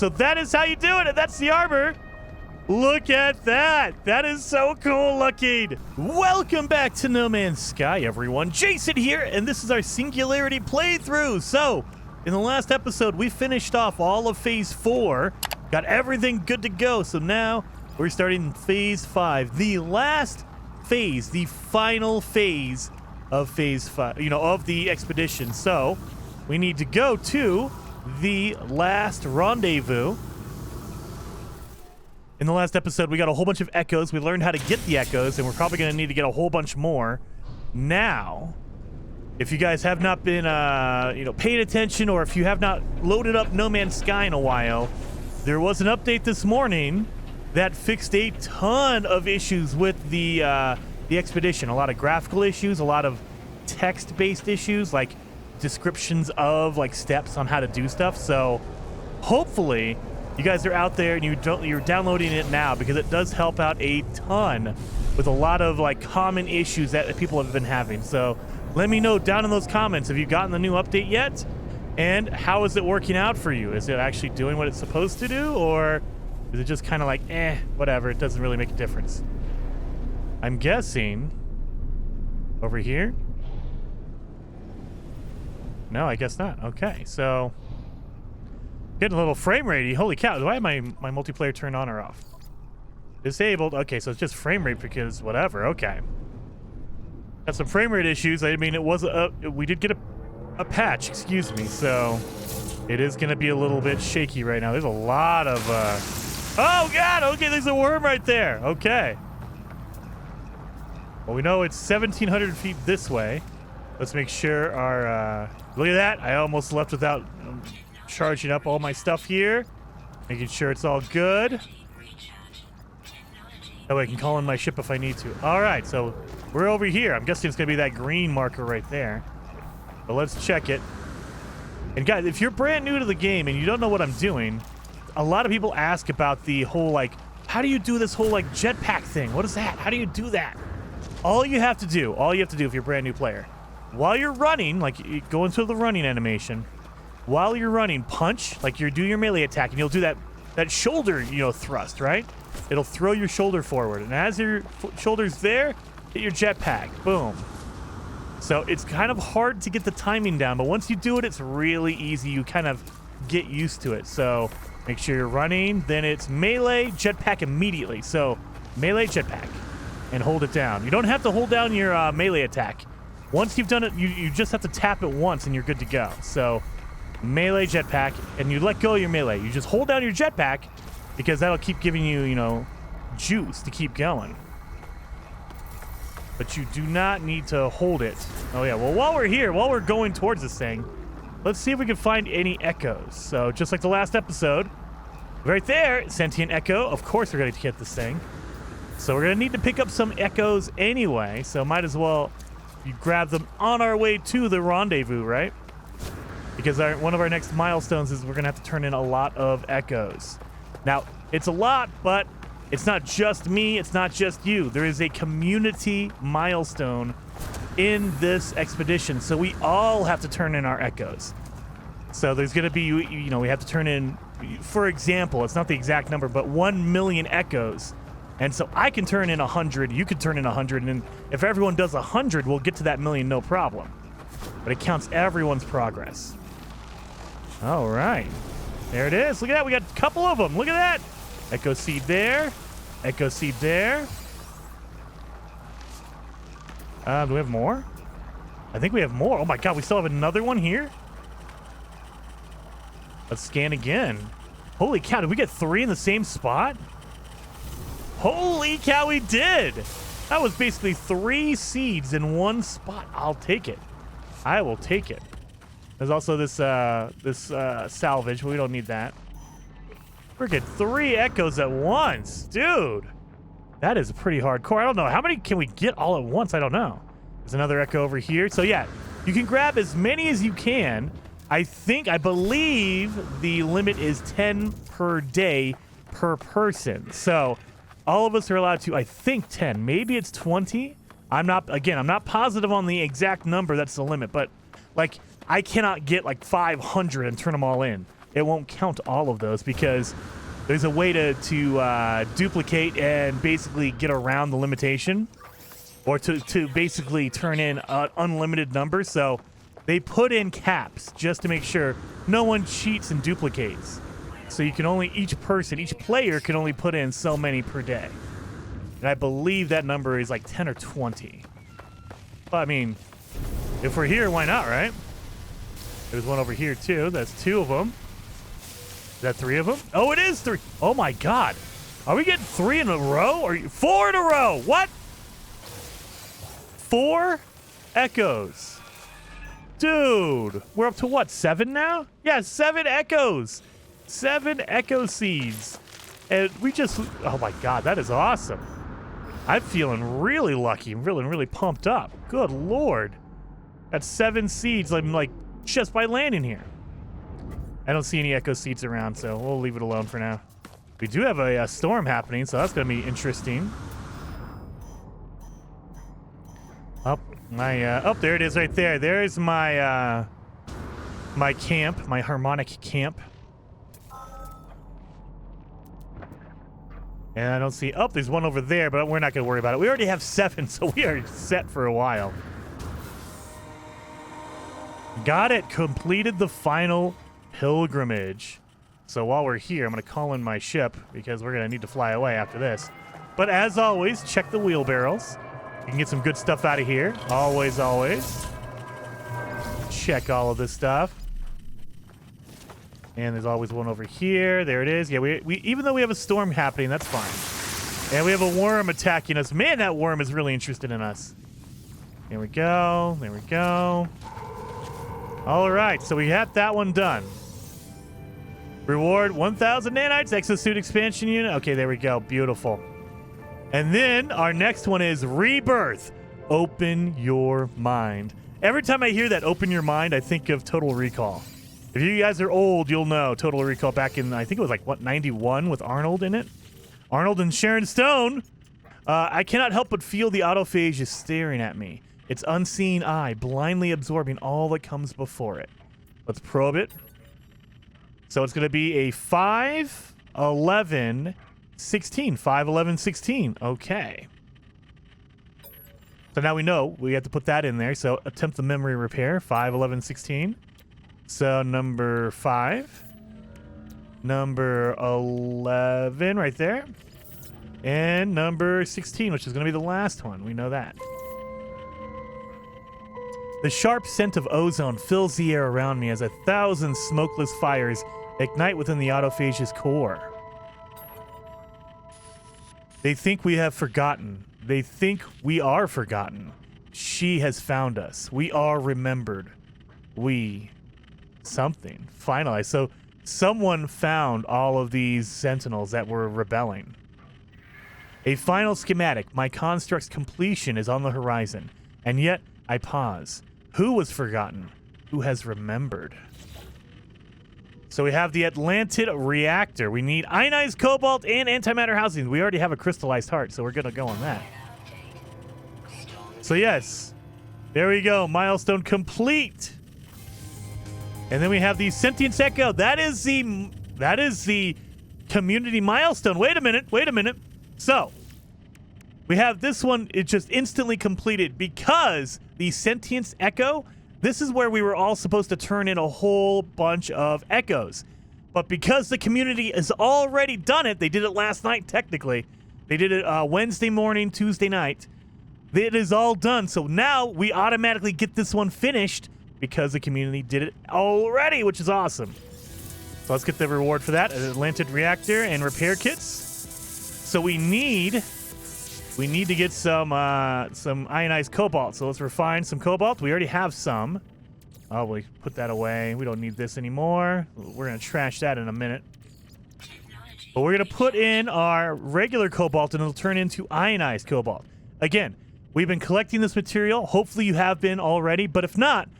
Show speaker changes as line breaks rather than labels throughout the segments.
So that is how you do it, and that's the armor. Look at that. That is so cool looking. Welcome back to No Man's Sky, everyone. Jason here, and this is our Singularity playthrough. So, in the last episode, we finished off all of Phase 4, got everything good to go. So now, we're starting Phase 5, the last phase, the final phase of Phase 5, of the expedition. So, we need to go to the last rendezvous. In the last episode, we got a whole bunch of echoes. We learned how to get the echoes, and we're probably going to need to get a whole bunch more. Now, if you guys have not been, paying attention, or if you have not loaded up No Man's Sky in a while, there was an update this morning that fixed a ton of issues with the expedition. A lot of graphical issues, a lot of text-based issues, like descriptions of like steps on how to do stuff. So hopefully you guys are out there and you're downloading it now, because it does help out a ton with a lot of like common issues that people have been having. So let me know down in those comments, have you gotten the new update yet, and how is it working out for you? Is it actually doing what it's supposed to do, or is it just kind of like whatever, it doesn't really make a difference? I'm guessing over here. No, I guess not. Okay, so getting a little frame rate. Holy cow, why am my multiplayer turned on or off? Disabled. Okay, so it's just frame rate because whatever. Okay. Got some frame rate issues. I mean, it was we did get a patch, excuse me, so it is going to be a little bit shaky right now. There's a lot of oh god, okay, there's a worm right there. Okay. Well, we know it's 1,700 feet this way. Let's make sure our look at that. I almost left without charging up all my stuff here. Making sure it's all good. That way I can call in my ship if I need to. All right, so we're over here. I'm guessing it's going to be that green marker right there. But let's check it. And guys, if you're brand new to the game and you don't know what I'm doing, a lot of people ask about the whole, like, how do you do this whole, like, jetpack thing? What is that? How do you do that? All you have to do if you're a brand new player, while you're running, like, you go into the running animation, while you're running, punch, like you do your melee attack, and you'll do that shoulder, thrust, right? It'll throw your shoulder forward, and as your shoulder's there, hit your jetpack. Boom. So it's kind of hard to get the timing down, but once you do it, it's really easy. You kind of get used to it. So make sure you're running, then it's melee, jetpack immediately. So melee, jetpack, and hold it down. You don't have to hold down your melee attack. Once you've done it, you just have to tap it once and you're good to go. So melee, jetpack, and you let go of your melee. You just hold down your jetpack, because that'll keep giving you, juice to keep going. But you do not need to hold it. Oh yeah, well, while we're here, while we're going towards this thing, let's see if we can find any echoes. So just like the last episode, right there, sentient echo. Of course we're going to get this thing. So we're going to need to pick up some echoes anyway, so might as well grab them on our way to the rendezvous, right? Because one of our next milestones is we're going to have to turn in a lot of echoes. Now, it's a lot, but it's not just me, it's not just you. There is a community milestone in this expedition, so we all have to turn in our echoes. So there's going to be, we have to turn in, for example, it's not the exact number, but 1 million echoes. And so I can turn in 100, you could turn in 100, and if everyone does 100, we'll get to that million, no problem. But it counts everyone's progress. All right. There it is. Look at that. We got a couple of them. Look at that. Echo seed there. Echo seed there. Do we have more? I think we have more. Oh my god, we still have another one here? Let's scan again. Holy cow, did we get 3 in the same spot? Holy cow, we did! That was basically 3 seeds in one spot. I'll take it. I will take it. There's also this salvage, but we don't need that. Freaking 3 echoes at once, dude. That is pretty hardcore. I don't know. How many can we get all at once? I don't know. There's another echo over here. So yeah, you can grab as many as you can. I believe the limit is 10 per day per person. So all of us are allowed to, I think, 10. Maybe it's 20. I'm not positive on the exact number that's the limit, but like I cannot get like 500 and turn them all in. it won't count all of those because there's a way to duplicate and basically get around the limitation, or to basically turn in an unlimited number. So they put in caps just to make sure no one cheats and duplicates. So you can only, each player can only put in so many per day. And I believe that number is like 10 or 20. But I mean, if we're here, why not, right? There's one over here too. That's 2 of them. Is that 3 of them? Oh, it is 3. Oh my God. Are we getting 3 in a row? Or 4 in a row? What? 4 echoes. Dude, we're up to what, 7 now? Yeah, 7 echoes. 7 echo seeds. And we just, oh my God, that is awesome. I'm feeling really lucky. I'm feeling really pumped up. Good Lord. That's 7 seeds. I'm like just by landing here. I don't see any echo seeds around, so we'll leave it alone for now. We do have a storm happening, so that's going to be interesting. Oh, there it is right there. There's my my camp, my harmonic camp. And I don't see, oh, there's one over there, but we're not going to worry about it. We already have 7, so we are set for a while. Got it. Completed the final pilgrimage. So while we're here, I'm going to call in my ship because we're going to need to fly away after this. But as always, check the wheelbarrows. You can get some good stuff out of here. Always, always. Check all of this stuff. And there's always one over here. There it is. Yeah, we even though we have a storm happening, that's fine. And we have a worm attacking us. Man, that worm is really interested in us. There we go. There we go. All right, so we have that one done. Reward 1,000 nanites, exosuit expansion unit. Okay, there we go. Beautiful. And then our next one is rebirth. Open your mind. Every time I hear that, open your mind, I think of Total Recall. If you guys are old, you'll know Total Recall back in, I think it was like, what, 91 with Arnold in it? Arnold and Sharon Stone. I cannot help but feel the autophage is staring at me. Its unseen eye blindly absorbing all that comes before it. Let's probe it. So it's going to be a 5, 11, 16. 5, 11, 16. Okay. So now we know we have to put that in there. So attempt the memory repair. 5, 11, 16. So number 5. Number 11 right there. And number 16, which is going to be the last one. We know that. The sharp scent of ozone fills the air around me as 1,000 smokeless fires ignite within the autophage's core. They think we have forgotten. They think we are forgotten. She has found us. We are remembered. We... something. Finalized. So someone found all of these Sentinels that were rebelling. A final schematic. My construct's completion is on the horizon. And yet, I pause. Who was forgotten? Who has remembered? So we have the Atlantid reactor. We need ionized cobalt and antimatter housing. We already have a crystallized heart, so we're going to go on that. So yes, there we go. Milestone complete. And then we have the Sentience Echo. That is the community milestone. Wait a minute. So we have this one. It just instantly completed because the Sentience Echo, this is where we were all supposed to turn in a whole bunch of echoes. But because the community has already done it, they did it last night technically. They did it Wednesday morning, Tuesday night. It is all done. So now we automatically get this one finished because the community did it already, which is awesome. So let's get the reward for that. An Atlantid reactor and repair kits. So we need to get some ionized cobalt. So let's refine some cobalt. We already have some. Oh, we put that away. We don't need this anymore. We're going to trash that in a minute. But we're going to put in our regular cobalt and it'll turn into ionized cobalt. Again, we've been collecting this material. Hopefully you have been already. But if not,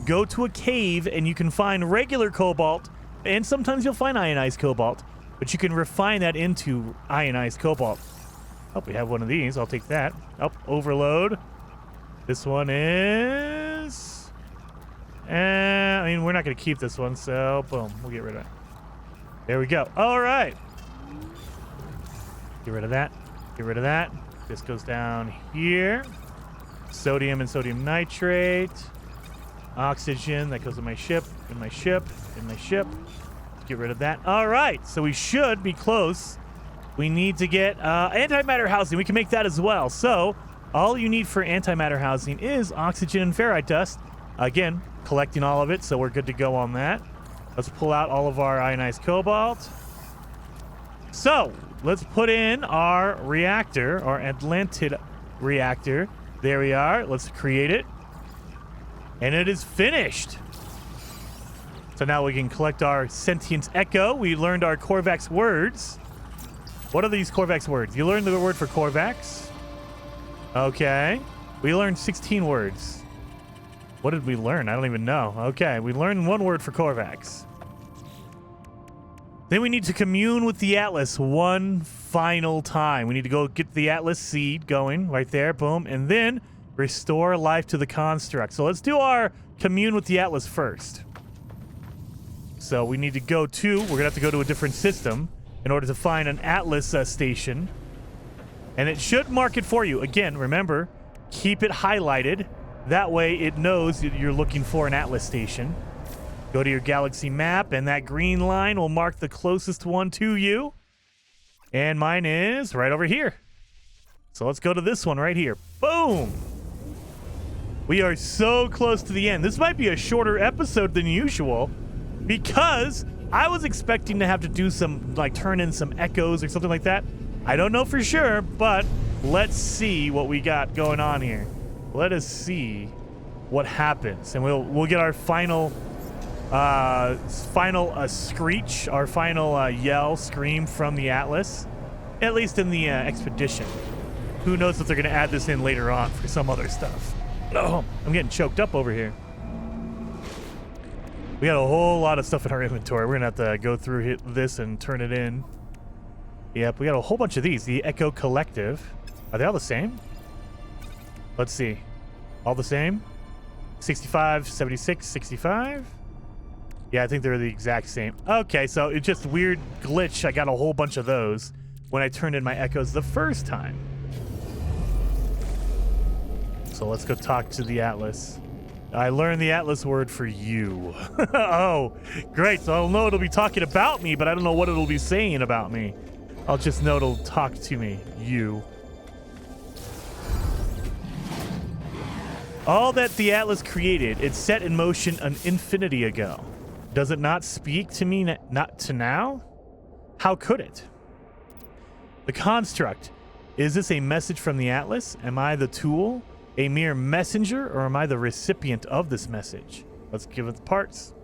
go to a cave and you can find regular cobalt. And sometimes you'll find ionized cobalt. But you can refine that into ionized cobalt. Oh, we have one of these. I'll take that. Oh, overload. This one is... I mean, we're not going to keep this one, so boom, we'll get rid of it. There we go. All right. Get rid of that. Get rid of that. This goes down here. Sodium and sodium nitrate. Oxygen. That goes in my ship. In my ship. In my ship. Get rid of that. All right. So we should be close. We need to get antimatter housing. We can make that as well. So all you need for antimatter housing is oxygen and ferrite dust. Again, collecting all of it, so we're good to go on that. Let's pull out all of our ionized cobalt. So let's put in our reactor, our Atlantid reactor. There we are. Let's create it. And it is finished. So now we can collect our sentience echo. We learned our Korvax words. What are these Korvax words? You learned the word for Korvax. Okay. We learned 16 words. What did we learn? I don't even know. Okay, we learned one word for Korvax. Then we need to commune with the Atlas one final time. We need to go get the Atlas seed going right there. Boom. And then restore life to the construct. So let's do our commune with the Atlas first. So we need to go to, we're going to have to go to a different system in order to find an Atlas station. And it should mark it for you. Again, remember, keep it highlighted. That way it knows that you're looking for an Atlas station. Go to your galaxy map, and that green line will mark the closest one to you. And mine is right over here. So let's go to this one right here. Boom! We are so close to the end. This might be a shorter episode than usual because I was expecting to have to do some, like, turn in some echoes or something like that. I don't know for sure, but let's see what we got going on here. Let us see what happens, and we'll get our final screech, our final yell, scream from the Atlas, at least in the expedition. Who knows if they're going to add this in later on for some other stuff. Oh, I'm getting choked up over here. We got a whole lot of stuff in our inventory. We're going to have to go through this and turn it in. Yep, we got a whole bunch of these. The Echo Collective. Are they all the same? Let's see. All the same? 65, 76, 65? Yeah, I think they're the exact same. Okay, so it's just weird glitch. I got a whole bunch of those when I turned in my echoes the first time. So let's go talk to the Atlas. I learned the Atlas word for you. Oh, great. So I'll know it'll be talking about me, but I don't know what it'll be saying about me. I'll just know it'll talk to me. You. All that the Atlas created, it set in motion an infinity ago. Does it not speak to me not to now? How could it? The construct. Is this a message from the Atlas? Am I the tool? A mere messenger? Or am I the recipient of this message? Let's give it the parts.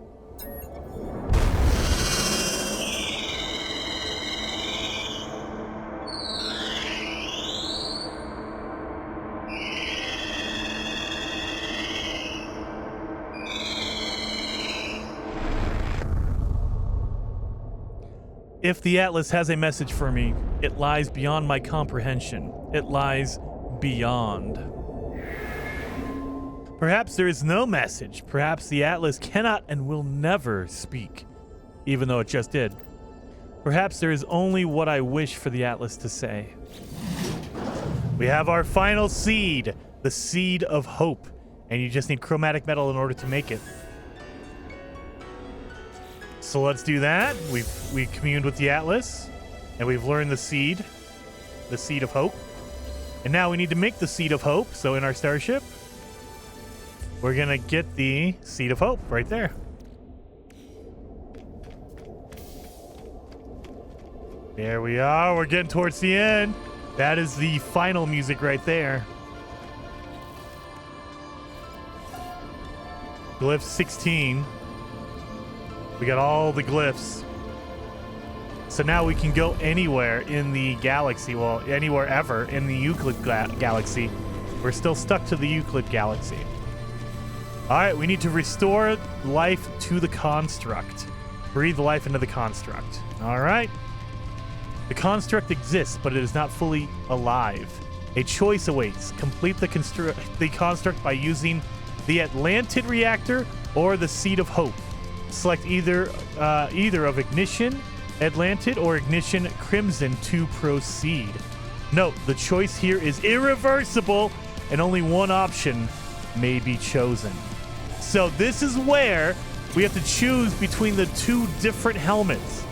If the Atlas has a message for me, it lies beyond my comprehension. It lies beyond. Perhaps there is no message. Perhaps the Atlas cannot and will never speak, even though it just did. Perhaps there is only what I wish for the Atlas to say. We have our final seed, the seed of hope, and you just need chromatic metal in order to make it. So let's do that. We communed with the Atlas, and we've learned the seed of hope. And now we need to make the seed of hope. So in our starship, we're going to get the seed of hope right there. There we are. We're getting towards the end. That is the final music right there. Glyph 16. We got all the glyphs. So now we can go anywhere in the galaxy. Well, anywhere ever in the Euclid galaxy. We're still stuck to the Euclid galaxy. All right, we need to restore life to the construct. Breathe life into the construct. All right. The construct exists, but it is not fully alive. A choice awaits. Complete the construct by using the Atlantid reactor or the Seed of Hope. Select either of ignition, Atlantid or Ignition Crimson to proceed. Note, the choice here is irreversible and only one option may be chosen. So this is where we have to choose between the two different helmets.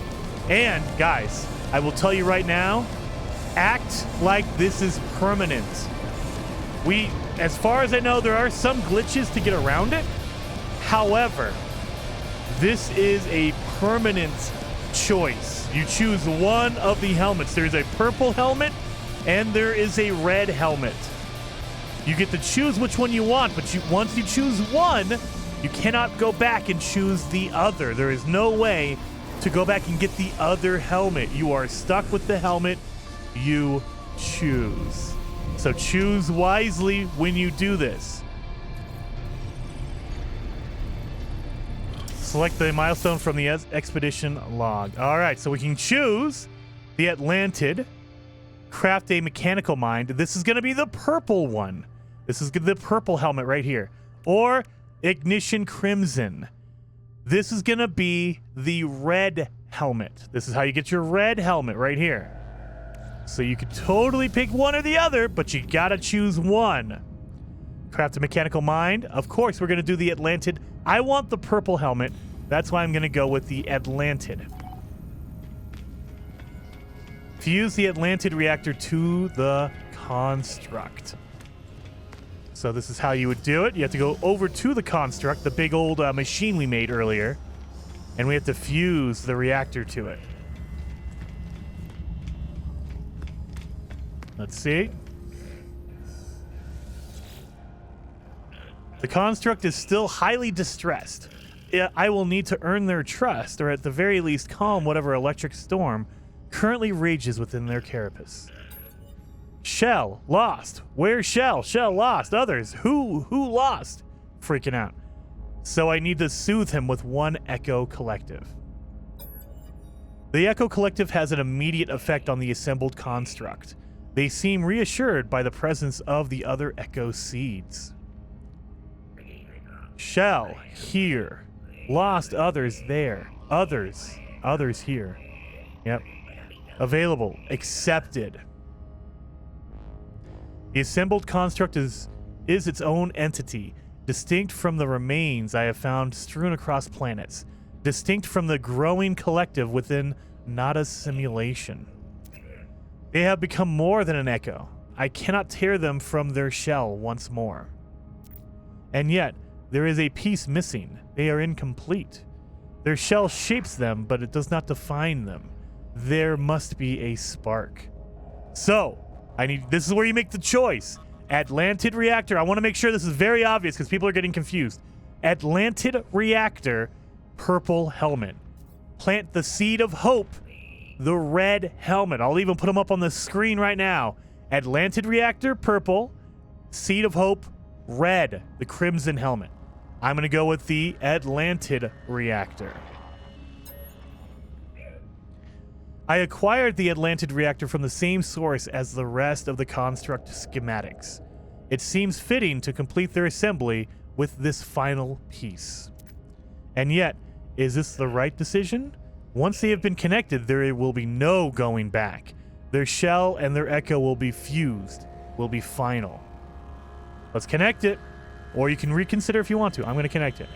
And guys, I will tell you right now, act like this is permanent. As far as I know, there are some glitches to get around it. However, this is a permanent choice. You choose one of the helmets. There's a purple helmet and there is a red helmet. You get to choose which one you want, but once you choose one, you cannot go back and choose the other. There is no way to go back and get the other helmet. You are stuck with the helmet you choose. So choose wisely when you do this. Select the milestone from the expedition log. All right, so we can choose the Atlantid, craft a mechanical mind. This is going to be the purple one. This is the purple helmet right here. Or Ignition Crimson. This is going to be the red helmet. This is how you get your red helmet right here. So you could totally pick one or the other, but you got to choose one. Craft a mechanical mind. Of course, we're going to do the Atlantid. I want the purple helmet. That's why I'm going to go with the Atlantid. Fuse the Atlantid reactor to the construct. So this is how you would do it. You have to go over to the construct, the big old machine we made earlier, and we have to fuse the reactor to it. Let's see. The construct is still highly distressed. I will need to earn their trust, or at the very least calm whatever electric storm currently rages within their carapace. Shell lost. Where's Shell? Shell lost. Others. Who lost? Freaking out. So I need to soothe him with one Echo Collective. The Echo Collective has an immediate effect on the assembled construct. They seem reassured by the presence of the other Echo Seeds. Shell here. Lost. Others there. Others here. Yep. Available. Accepted. The assembled construct is its own entity, distinct from the remains I have found strewn across planets, distinct from the growing collective within Nada's simulation. They have become more than an echo. I cannot tear them from their shell once more. And yet, there is a piece missing. They are incomplete. Their shell shapes them, but it does not define them. There must be a spark. So, this is where you make the choice. Atlantid reactor. I want to make sure this is very obvious because people are getting confused. Atlantid reactor, purple helmet. Plant the seed of hope, the red helmet. I'll even put them up on the screen right now. Atlantid reactor, purple. Seed of hope, red, the crimson helmet. I'm going to go with the Atlantid reactor. I acquired the Atlantid reactor from the same source as the rest of the construct schematics. It seems fitting to complete their assembly with this final piece. And yet, is this the right decision? Once they have been connected, there will be no going back. Their shell and their echo will be fused, will be final. Let's connect it, or you can reconsider if you want to. I'm going to connect it.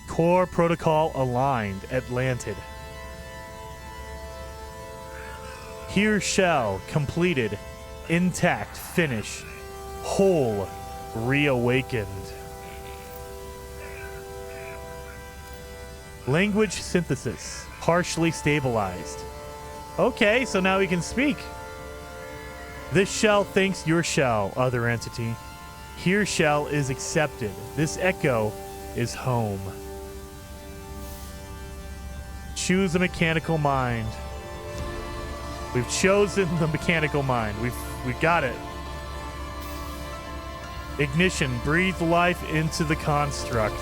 Core protocol aligned. Atlantid. Here shell completed. Intact. Finish. Whole. Reawakened. Language synthesis. Partially stabilized. Okay, so now we can speak. This shell thanks your shell, other entity. Here shell is accepted. This echo is home. Choose a mechanical mind. We've chosen the mechanical mind. We've got it. Ignition. Breathe life into the construct.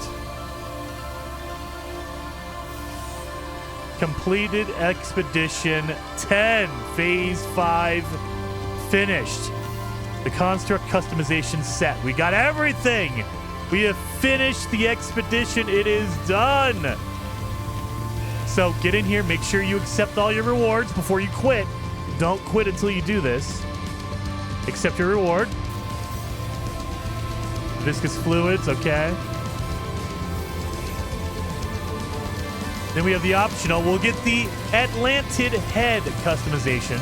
Completed Expedition 10. Phase 5 finished. The construct customization set. We got everything. We have finished the expedition. It is done. So get in here. Make sure you accept all your rewards before you quit. Don't quit until you do this. Accept your reward. Viscous fluids, okay. Then we have the optional. We'll get the Atlantid head customization.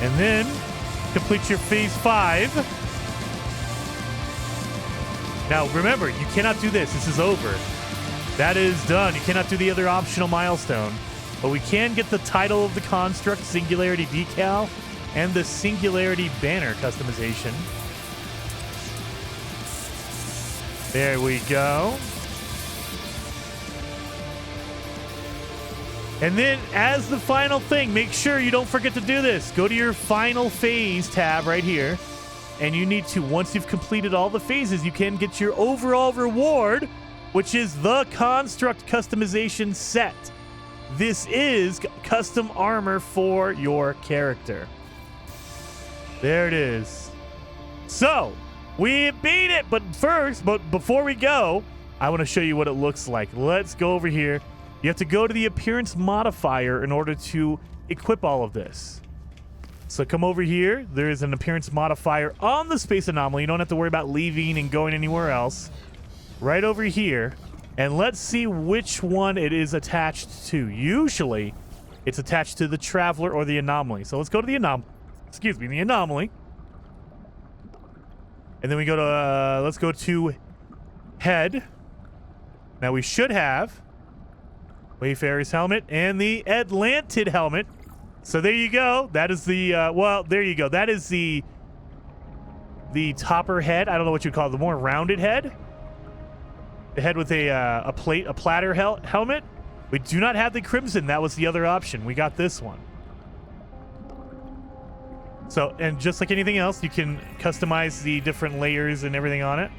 And then complete your phase 5. Now remember, you cannot do this. This is over. That is done. You cannot do the other optional milestone. But we can get the title of the construct, Singularity decal, and the Singularity banner customization. There we go. And then as the final thing, make sure you don't forget to do this. Go to your final phase tab right here. And you need to, once you've completed all the phases, you can get your overall reward, which is the construct customization set. This is custom armor for your character. There it is. So, we beat it, but before we go, I want to show you what it looks like. Let's go over here. You have to go to the appearance modifier in order to equip all of this. So come over here. There is an appearance modifier on the space anomaly. You don't have to worry about leaving and going anywhere else. Right over here. And let's see which one it is attached to. Usually, it's attached to the Traveler or the Anomaly. So let's go to the the Anomaly. And then we go to, let's go to Head. Now we should have Wayfarer's helmet and the Atlantid helmet. So there you go. That is the, well, there you go. That is the topper head. I don't know what you call it. The more rounded head. The head with a platter helmet. We do not have the Crimson. That was the other option. We got this one. So, and just like anything else, you can customize the different layers and everything on it.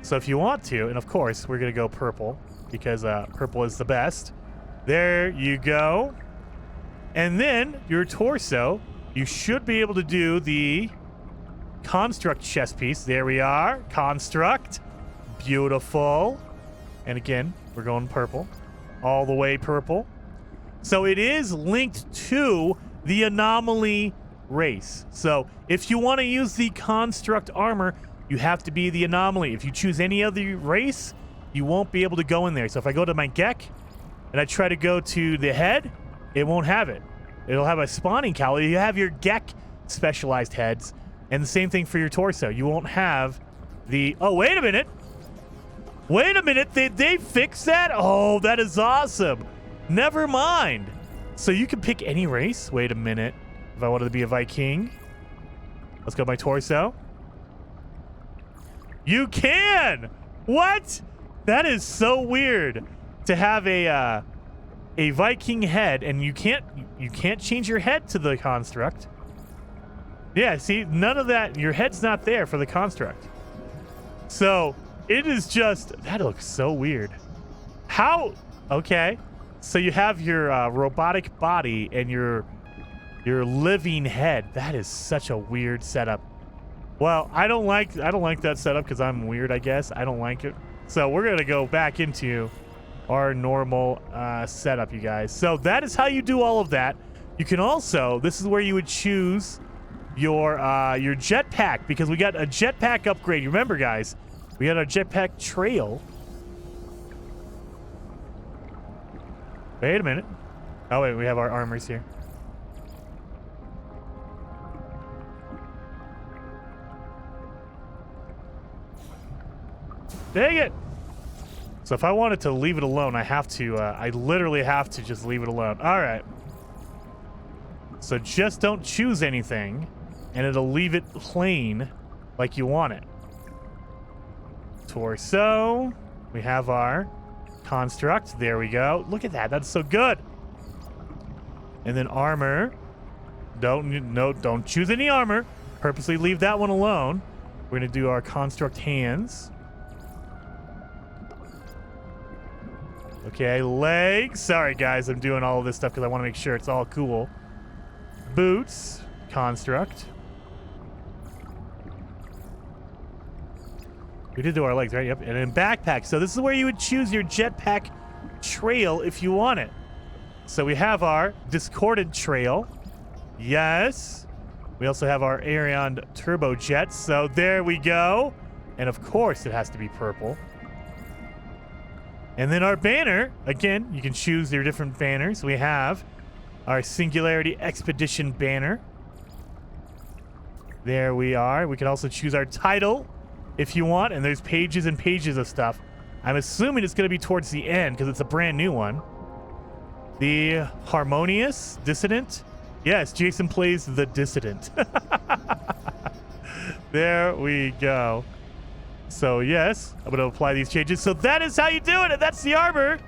So if you want to, and of course, we're going to go purple because purple is the best. There you go. And then your torso, you should be able to do the construct chest piece. There we are. Construct. Beautiful. And again, we're going purple. All the way purple. So it is linked to the anomaly race. So if you want to use the construct armor, you have to be the anomaly. If you choose any other race, you won't be able to go in there. So if I go to my Gek and I try to go to the head, it won't have it. It'll have a spawning cowl. You have your Gek specialized heads, and the same thing for your torso. You won't have the... Oh, wait a minute. Wait a minute. They fixed that? Oh, that is awesome. Never mind. So you can pick any race. Wait a minute. If I wanted to be a Viking. Let's go to my torso. You can! What? That is so weird to have a Viking head, and you can't change your head to the construct. Yeah, see, none of that. Your head's not there for the construct. So it is just, that looks so weird. How? Okay, so you have your robotic body and your living head. That is such a weird setup. Well, I don't like that setup because I'm weird, I guess. I don't like it. So we're gonna go back into our normal setup, you guys. So that is how you do all of that. You can also, this is where you would choose your jetpack, because we got a jetpack upgrade. You remember, guys, we got our jetpack trail. Wait a minute. Oh wait, we have our armors here. Dang it! So if I wanted to leave it alone, I have to, I literally have to just leave it alone. All right. So just don't choose anything, and it'll leave it plain like you want it. Torso. We have our construct. There we go. Look at that. That's so good. And then armor. Don't choose any armor. Purposely leave that one alone. We're going to do our construct hands. Okay, legs. Sorry, guys. I'm doing all of this stuff because I want to make sure it's all cool. Boots. Construct. We did do our legs, right? Yep. And then backpack. So this is where you would choose your jetpack trail if you want it. So we have our discordant trail. Yes. We also have our Arion turbojets. So there we go. And of course it has to be purple. And then our banner, again, you can choose your different banners. We have our Singularity Expedition banner. There we are. We can also choose our title if you want, and there's pages and pages of stuff. I'm assuming it's going to be towards the end because it's a brand new one. The Harmonious Dissident. Yes, Jason plays the Dissident. There we go. So yes, I'm going to apply these changes. So that is how you do it, and that's the armor.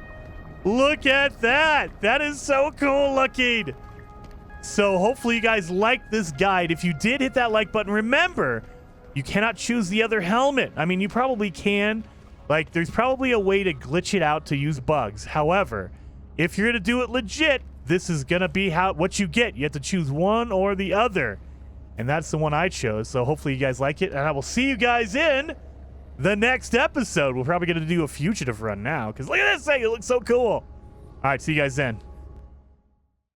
Look at that. That is so cool looking. So hopefully you guys like this guide. If you did, hit that like button. Remember, you cannot choose the other helmet. I mean, you probably can. Like, there's probably a way to glitch it out to use bugs. However, if you're going to do it legit, this is going to be what you get. You have to choose one or the other. And that's the one I chose. So hopefully you guys like it. And I will see you guys in the next episode. We're probably going to do a fugitive run now because look at this thing. It looks so cool. All right, see you guys then.